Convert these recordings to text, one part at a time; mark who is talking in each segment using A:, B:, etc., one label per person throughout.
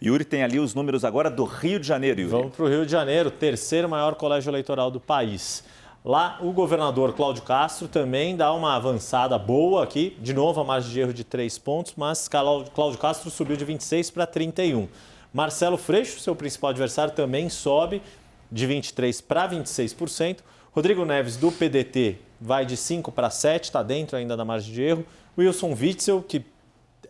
A: Yuri tem ali os números agora do Rio de Janeiro, Yuri.
B: Vamos para o Rio de Janeiro, terceiro maior colégio eleitoral do país. Lá, o governador Cláudio Castro também dá uma avançada boa aqui. De novo, a margem de erro de 3 pontos, mas Cláudio Castro subiu de 26 para 31. Marcelo Freixo, seu principal adversário, também sobe de 23% para 26%. Rodrigo Neves, do PDT, vai de 5 para 7, está dentro ainda da margem de erro. Wilson Witzel, que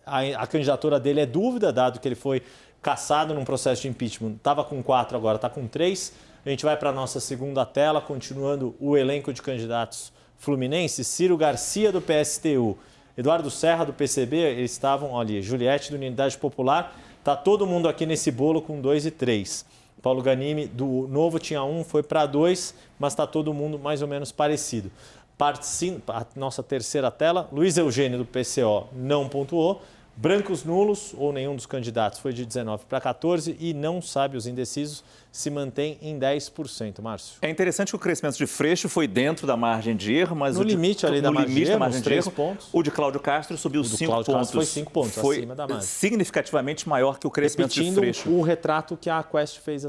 B: a candidatura dele é dúvida, dado que ele foi cassado num processo de impeachment. Estava com 4, agora está com 3. A gente vai para a nossa segunda tela, continuando o elenco de candidatos fluminenses. Ciro Garcia, do PSTU, Eduardo Serra, do PCB, eles estavam ali. Juliette, do Unidade Popular. Está todo mundo aqui nesse bolo com 2 e 3. Paulo Ganimi, do Novo, tinha 1, foi para 2, mas está todo mundo mais ou menos parecido. A nossa terceira tela, Luiz Eugênio, do PCO, não pontuou. Brancos nulos, ou nenhum dos candidatos, foi de 19 para 14 e não sabe os indecisos, se mantém em 10%. Márcio.
A: É interessante que o crescimento de Freixo foi dentro da margem de erro, mas
B: no limite ali da margem de erro, uns 3 pontos.
A: O de Cláudio Castro subiu 5 pontos.
B: Castro foi 5 pontos acima da margem.
A: Significativamente maior que o crescimento de Freixo.
B: O retrato que a Quest fez,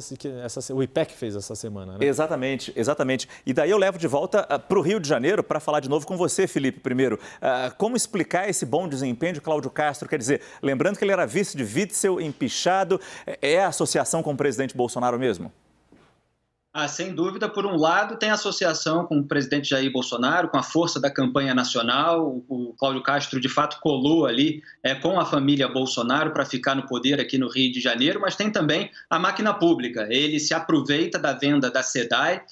B: o IPEC fez essa semana, né?
A: Exatamente, exatamente. E daí eu levo de volta para o Rio de Janeiro para falar de novo com você, Felipe, primeiro. Como explicar esse bom desempenho de Cláudio Castro? Quer dizer, lembrando que ele era vice de Witzel, empichado, é a associação com o presidente Bolsonaro mesmo?
C: Sem dúvida, por um lado, tem associação com o presidente Jair Bolsonaro, com a força da campanha nacional. O Cláudio Castro, de fato, colou ali com a família Bolsonaro para ficar no poder aqui no Rio de Janeiro, mas tem também a máquina pública. Ele se aproveita da venda da SEDAI,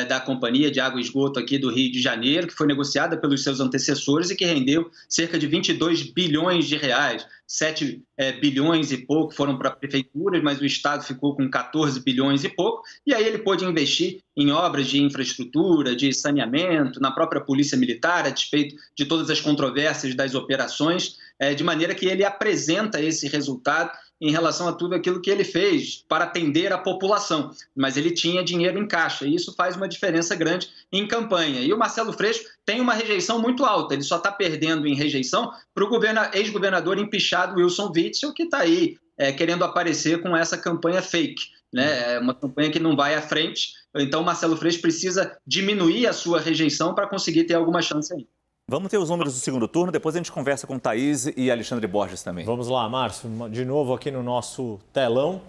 C: da Companhia de Água e Esgoto aqui do Rio de Janeiro, que foi negociada pelos seus antecessores e que rendeu cerca de 22 bilhões de reais. 7 bilhões e pouco foram para prefeituras, mas o Estado ficou com 14 bilhões e pouco, e aí ele pôde investir em obras de infraestrutura, de saneamento, na própria Polícia Militar, a despeito de todas as controvérsias das operações, de maneira que ele apresenta esse resultado em relação a tudo aquilo que ele fez para atender a população, mas ele tinha dinheiro em caixa, e isso faz uma diferença grande em campanha. E o Marcelo Freixo tem uma rejeição muito alta, ele só está perdendo em rejeição para o ex-governador empichado Wilson Witzel, que está aí querendo aparecer com essa campanha fake, né? Uma campanha que não vai à frente, então o Marcelo Freixo precisa diminuir a sua rejeição para conseguir ter alguma chance aí.
A: Vamos ter os números do segundo turno, depois a gente conversa com Thaís e Alexandre Borges também.
B: Vamos lá, Márcio, de novo aqui no nosso telão.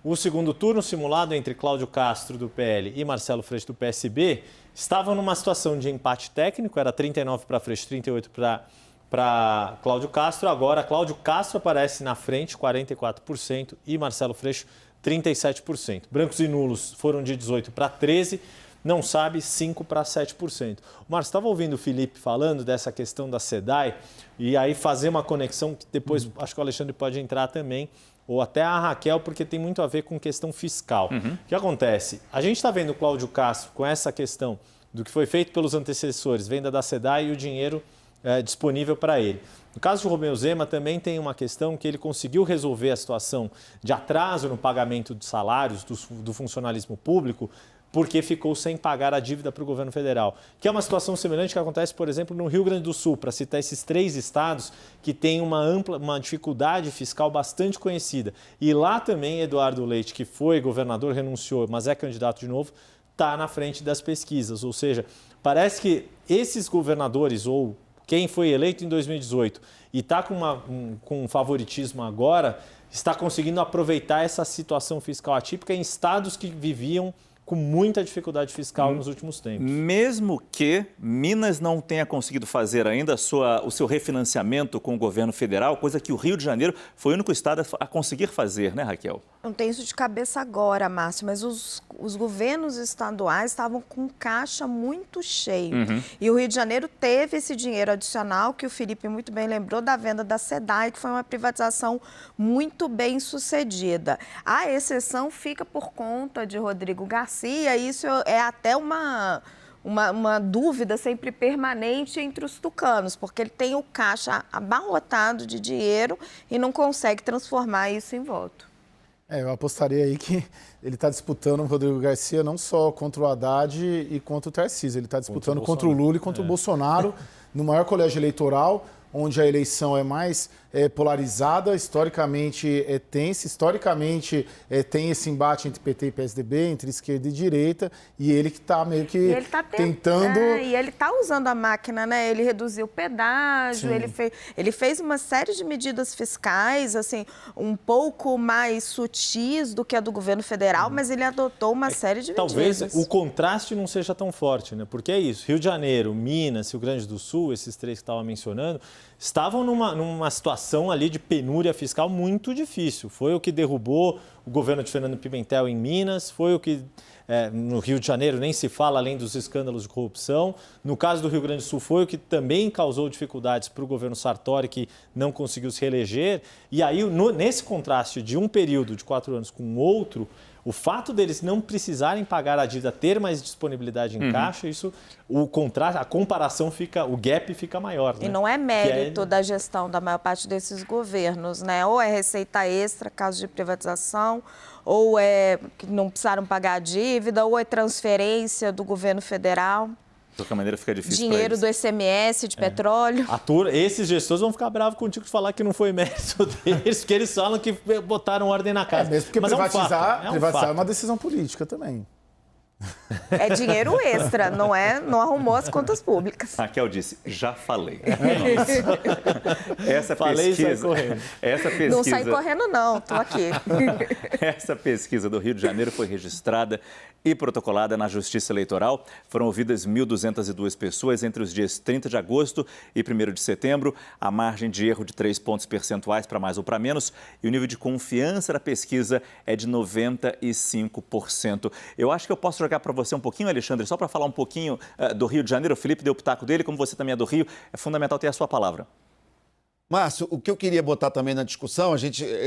B: O segundo turno simulado entre Cláudio Castro, do PL, e Marcelo Freixo, do PSB, estavam numa situação de empate técnico, era 39 para Freixo, 38 para Cláudio Castro. Agora, Cláudio Castro aparece na frente, 44%, e Marcelo Freixo, 37%. Brancos e nulos foram de 18 para 13%. Não sabe, 5 para 7%. O Márcio, estava ouvindo o Felipe falando dessa questão da SEDAI e aí fazer uma conexão que depois acho que o Alexandre pode entrar também, ou até a Raquel, porque tem muito a ver com questão fiscal. O que acontece? A gente está vendo o Cláudio Castro com essa questão do que foi feito pelos antecessores, venda da SEDAI e o dinheiro disponível para ele. No caso do Romeu Zema, também tem uma questão que ele conseguiu resolver a situação de atraso no pagamento de salários do funcionalismo público, porque ficou sem pagar a dívida para o governo federal. Que é uma situação semelhante que acontece, por exemplo, no Rio Grande do Sul, para citar esses 3 estados que têm uma dificuldade fiscal bastante conhecida. E lá também Eduardo Leite, que foi governador, renunciou, mas é candidato de novo, está na frente das pesquisas. Ou seja, parece que esses governadores, ou quem foi eleito em 2018 e está com um favoritismo agora, está conseguindo aproveitar essa situação fiscal atípica em estados que viviam com muita dificuldade fiscal nos últimos tempos.
A: Mesmo que Minas não tenha conseguido fazer ainda o seu refinanciamento com o governo federal, coisa que o Rio de Janeiro foi o único estado a conseguir fazer, né, Raquel?
D: Não tenho isso de cabeça agora, Márcio, mas os governos estaduais estavam com caixa muito cheio. E o Rio de Janeiro teve esse dinheiro adicional, que o Felipe muito bem lembrou, da venda da SEDAI, que foi uma privatização muito bem sucedida. A exceção fica por conta de Rodrigo Garcia, e isso é até uma dúvida sempre permanente entre os tucanos, porque ele tem o caixa abarrotado de dinheiro e não consegue transformar isso em voto.
E: Eu apostaria aí que ele está disputando o Rodrigo Garcia não só contra o Haddad e contra o Tarcísio, ele está disputando contra o Lula e contra o Bolsonaro no maior colégio eleitoral, onde a eleição é mais polarizada, historicamente tensa, historicamente tem esse embate entre PT e PSDB, entre esquerda e direita, e ele que está meio que tentando...
D: E ele está usando a máquina, né? Ele reduziu o pedágio, ele fez uma série de medidas fiscais, assim, um pouco mais sutis do que a do governo federal, mas ele adotou uma série de medidas.
B: Talvez o contraste não seja tão forte, né? Porque é isso, Rio de Janeiro, Minas, Rio Grande do Sul, esses três que estava mencionando, estavam numa situação ali de penúria fiscal muito difícil. Foi o que derrubou o governo de Fernando Pimentel em Minas, foi o que no Rio de Janeiro nem se fala além dos escândalos de corrupção. No caso do Rio Grande do Sul foi o que também causou dificuldades para o governo Sartori, que não conseguiu se reeleger. E aí, nesse contraste de um período de 4 anos com outro, o fato deles não precisarem pagar a dívida, ter mais disponibilidade em caixa, isso, o contraste, a comparação fica, o gap fica maior. Né?
D: E não é mérito da gestão da maior parte desses governos, né? Ou é receita extra, caso de privatização, ou é que não precisaram pagar a dívida, ou é transferência do governo federal.
A: De qualquer maneira fica difícil.
D: Dinheiro do ICMS, de petróleo.
B: Esses gestores vão ficar bravos contigo de falar que não foi mérito deles, porque eles falam que botaram ordem na casa.
E: Mesmo porque
B: mas
E: privatizar é uma decisão política também.
D: É dinheiro extra, não arrumou as contas públicas.
A: Raquel disse, já falei.
B: Falei e sai correndo.
A: Essa pesquisa...
D: Não sai correndo não, estou aqui.
A: Essa pesquisa do Rio de Janeiro foi registrada e protocolada na Justiça Eleitoral. Foram ouvidas 1.202 pessoas entre os dias 30 de agosto e 1º de setembro. A margem de erro de 3 pontos percentuais para mais ou para menos. E o nível de confiança da pesquisa é de 95%. Eu acho que eu posso jogar para você um pouquinho, Alexandre, só para falar um pouquinho do Rio de Janeiro. O Felipe deu o pitaco dele, como você também é do Rio, é fundamental ter a sua palavra.
F: Márcio, o que eu queria botar também na discussão,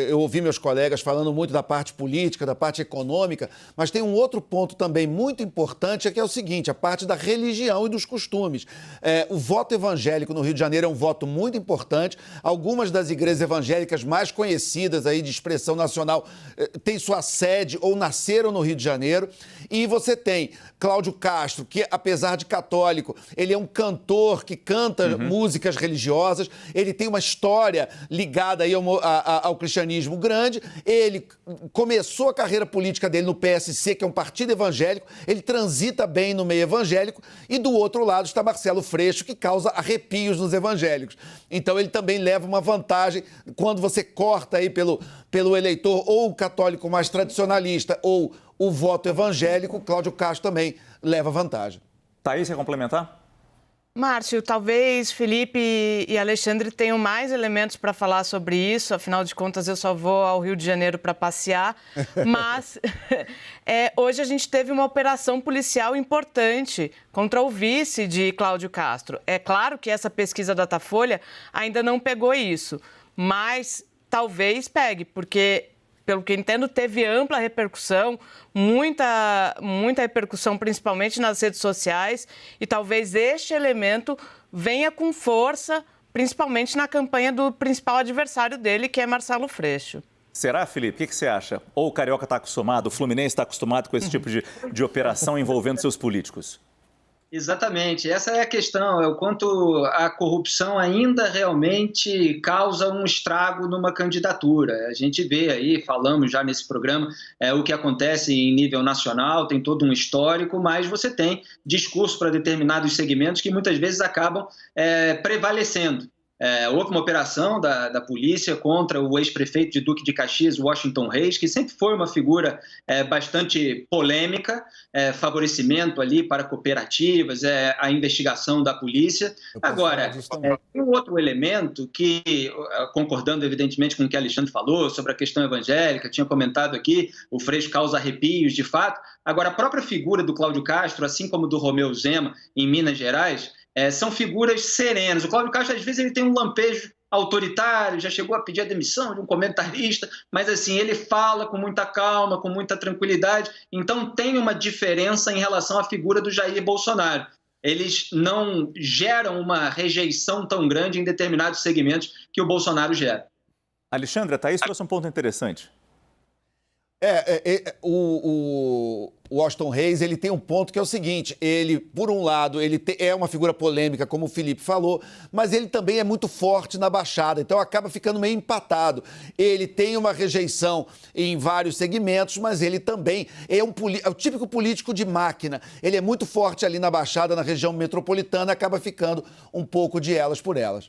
F: eu ouvi meus colegas falando muito da parte política, da parte econômica, mas tem um outro ponto também muito importante, que é o seguinte, a parte da religião e dos costumes. O voto evangélico no Rio de Janeiro é um voto muito importante. Algumas das igrejas evangélicas mais conhecidas aí de expressão nacional têm sua sede ou nasceram no Rio de Janeiro. E você tem Cláudio Castro, que apesar de católico, ele é um cantor que canta músicas religiosas, ele tem uma história ligada aí ao cristianismo grande. Ele começou a carreira política dele no PSC, que é um partido evangélico, ele transita bem no meio evangélico, e do outro lado está Marcelo Freixo, que causa arrepios nos evangélicos. Então ele também leva uma vantagem quando você corta aí pelo eleitor ou o católico mais tradicionalista ou o voto evangélico, Cláudio Castro também leva vantagem.
A: Thaís, quer complementar?
G: Márcio, talvez Felipe e Alexandre tenham mais elementos para falar sobre isso, afinal de contas eu só vou ao Rio de Janeiro para passear, mas hoje a gente teve uma operação policial importante contra o vice de Cláudio Castro. É claro que essa pesquisa da Datafolha ainda não pegou isso, mas talvez pegue, porque, pelo que entendo, teve ampla repercussão, muita repercussão, principalmente nas redes sociais, e talvez este elemento venha com força, principalmente na campanha do principal adversário dele, que é Marcelo Freixo.
A: Será, Felipe? O que você acha? Ou o Carioca está acostumado, o Fluminense está acostumado com esse tipo de operação envolvendo seus políticos?
C: Exatamente, essa é a questão, é o quanto a corrupção ainda realmente causa um estrago numa candidatura. A gente vê aí, falamos já nesse programa, o que acontece em nível nacional, tem todo um histórico, mas você tem discurso para determinados segmentos que muitas vezes acabam prevalecendo. Houve uma operação da polícia contra o ex-prefeito de Duque de Caxias, Washington Reis, que sempre foi uma figura bastante polêmica, favorecimento ali para cooperativas, a investigação da polícia. Agora, tem um outro elemento que, concordando evidentemente com o que Alexandre falou sobre a questão evangélica, tinha comentado aqui, o Freixo causa arrepios de fato. Agora, a própria figura do Cláudio Castro, assim como do Romeu Zema em Minas Gerais, são figuras serenas. O Cláudio Castro, às vezes, ele tem um lampejo autoritário, já chegou a pedir a demissão de um comentarista, mas assim, ele fala com muita calma, com muita tranquilidade. Então tem uma diferença em relação à figura do Jair Bolsonaro. Eles não geram uma rejeição tão grande em determinados segmentos que o Bolsonaro gera.
A: Alexandre, a Thaís trouxe um ponto interessante.
F: O Washington Reis, ele tem um ponto que é o seguinte, ele, por um lado, é uma figura polêmica, como o Felipe falou, mas ele também é muito forte na Baixada, então acaba ficando meio empatado. Ele tem uma rejeição em vários segmentos, mas ele também é o típico político de máquina. Ele é muito forte ali na Baixada, na região metropolitana, acaba ficando um pouco de elas por elas.